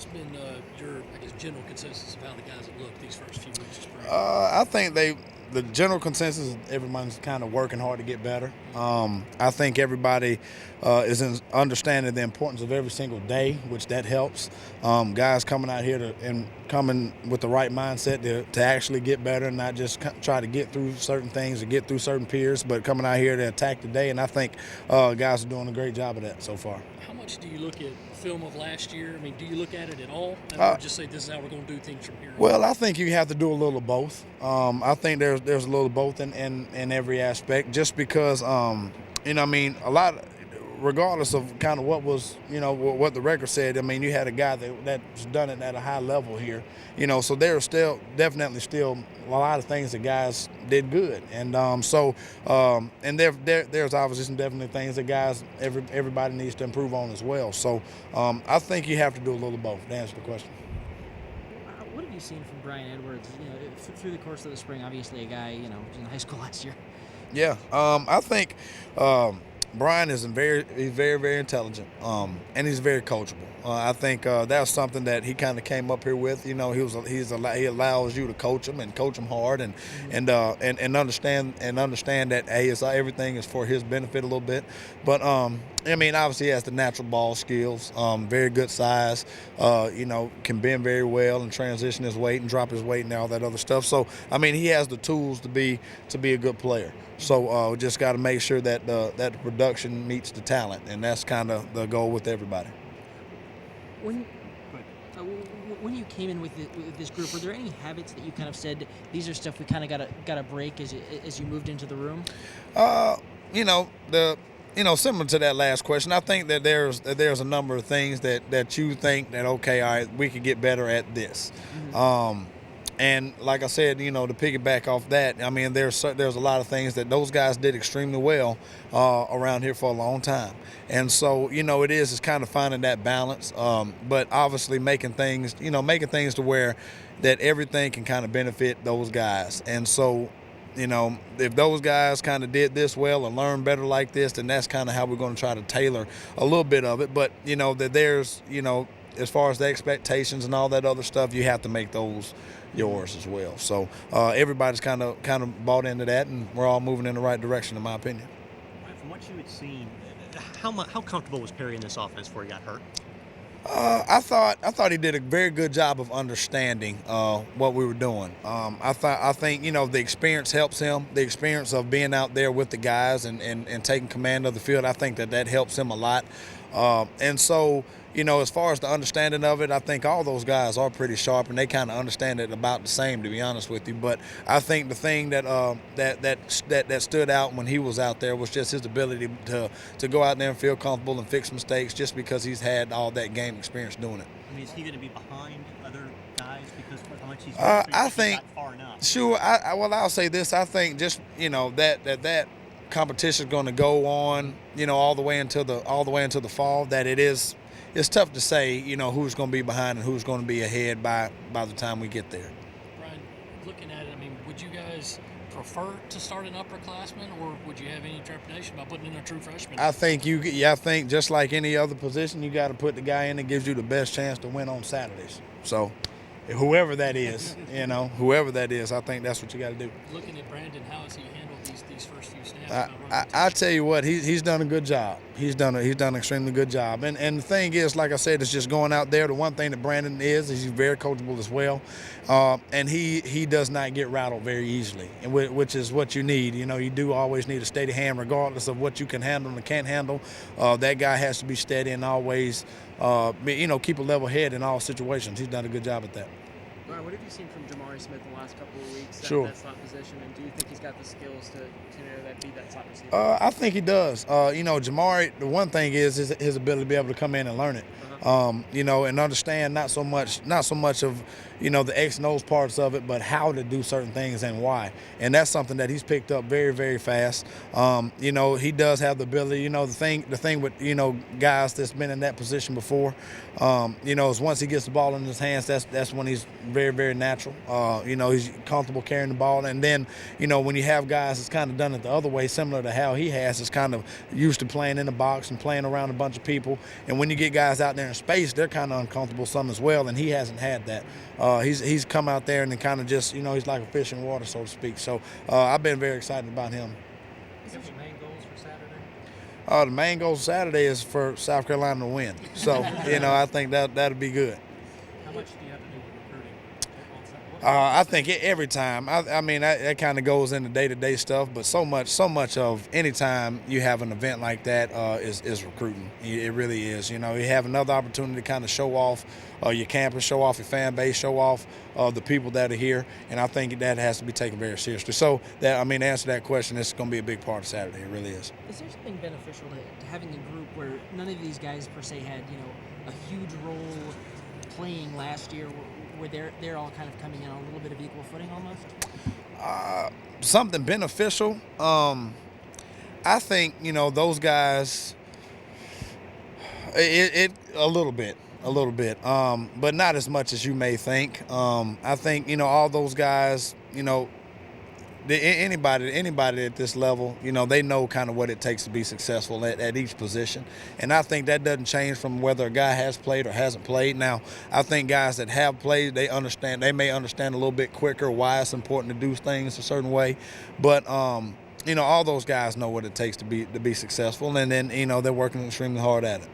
What's been your, I guess, general consensus of how the guys have looked these first few weeks of spring? I think the general consensus is everyone's kind of working hard to get better. I think everybody is understanding the importance of every single day, which that helps. Guys coming out here and coming with the right mindset to actually get better and not just try to get through certain things or get through certain peers, but coming out here to attack the day. And I think guys are doing a great job of that so far. How much do you look at film of last year? I mean, do you look at it at all, or just say this is how we're going to do things from here on? Well, I think you have to do a little of both. I think there's a little of both in every aspect. Just because I mean, a lot, regardless of kind of what was, what the record said. I mean, you had a guy that's done it at a high level here. So there's definitely still a lot of things that guys did good, and and there's obviously some definitely things that guys everybody needs to improve on as well. So I think you have to do a little of both to answer the question. What have you seen from Bryan Edwards? Through the course of the spring. Obviously, a guy was in high school last year. Yeah, I think Bryan is he's very, very intelligent, and he's very coachable. I think that's something that he kind of came up here with. He allows you to coach him and coach him hard, and understand that hey, everything is for his benefit a little bit. But I mean, obviously he has the natural ball skills, very good size. Can bend very well and transition his weight and drop his weight and all that other stuff. So I mean, he has the tools to be a good player. So just got to make sure that the production meets the talent, and that's kind of the goal with everybody. When you came in with this group, were there any habits that you kind of said these are stuff we kind of gotta break as you moved into the room? Similar to that last question, I think that there's a number of things that you think that okay, all right, we could get better at this. Mm-hmm. And like I said, to piggyback off that, I mean, there's a lot of things that those guys did extremely well around here for a long time. And so, it's kind of finding that balance, but obviously making things to where that everything can kind of benefit those guys. And so, if those guys kind of did this well and learned better like this, then that's kind of how we're going to try to tailor a little bit of it. But, that there's, as far as the expectations and all that other stuff, you have to make those yours as well. So everybody's kind of bought into that, and we're all moving in the right direction, in my opinion. From what you had seen, how comfortable was Perry in this offense before he got hurt? I thought he did a very good job of understanding what we were doing. I think the experience helps him. The experience of being out there with the guys and taking command of the field, I think that helps him a lot. And so, as far as the understanding of it, I think all those guys are pretty sharp, and they kind of understand it about the same, to be honest with you. But I think the thing that stood out when he was out there was just his ability to go out there and feel comfortable and fix mistakes, just because he's had all that game experience doing it. I mean, is he going to be behind other guys because of how much he's I think got far enough? Sure. I'll say this. I think just that competition is going to go on, all the way until the fall. That it's tough to say, who's going to be behind and who's going to be ahead by the time we get there. Bryan, looking at it, I mean, would you guys prefer to start an upperclassman, or would you have any trepidation about putting in a true freshman? I think just like any other position, you got to put the guy in that gives you the best chance to win on Saturdays. So, whoever that is, I think that's what you got to do. Looking at Brandon, how has he handled these first few snaps? I tell you what, he's done a good job. He's done an extremely good job. And the thing is, like I said, it's just going out there. The one thing that Brandon is he's very coachable as well, and he does not get rattled very easily, which is what you need. You do always need a steady hand, regardless of what you can handle and can't handle. That guy has to be steady and always, keep a level head in all situations. He's done a good job at that. Bryan, what have you seen from Jamari Smith the last couple of weeks? Sure. That slot position, and do you think he's got the skills to be that slot receiver? I think he does. Jamari, the one thing is his ability to be able to come in and learn it. And understand not so much of, the X and O's parts of it, but how to do certain things and why. And that's something that he's picked up very, very fast. He does have the ability, the thing with, guys that's been in that position before, is once he gets the ball in his hands, that's when he's very very, very natural. He's comfortable carrying the ball. And then, when you have guys that's kind of done it the other way, similar to how he has, is kind of used to playing in the box and playing around a bunch of people. And when you get guys out there in space, they're kind of uncomfortable some as well, and he hasn't had that. He's come out there and then kind of just, he's like a fish in water, so to speak. So I've been very excited about him. Is there main goals for Saturday? The main goal Saturday is for South Carolina to win. So, I think that'll be good. How much do you have to do with recruiting on Saturday? I think every time. I mean, that kind of goes into day-to-day stuff, but so much of any time you have an event like that is recruiting. It really is. You have another opportunity to kind of show off your campus, show off your fan base, show off the people that are here, and I think that has to be taken very seriously. So, to answer that question, it's going to be a big part of Saturday. It really is. Is there something beneficial to having a group where none of these guys per se had a huge role playing last year, where they're all kind of coming in on a little bit of equal footing almost? Something beneficial. I think those guys. It a little bit, but not as much as you may think. I think all those guys, anybody at this level, they know kind of what it takes to be successful at each position. And I think that doesn't change from whether a guy has played or hasn't played. Now, I think guys that have played, they may understand a little bit quicker why it's important to do things a certain way. But, all those guys know what it takes to be successful. And then, they're working extremely hard at it.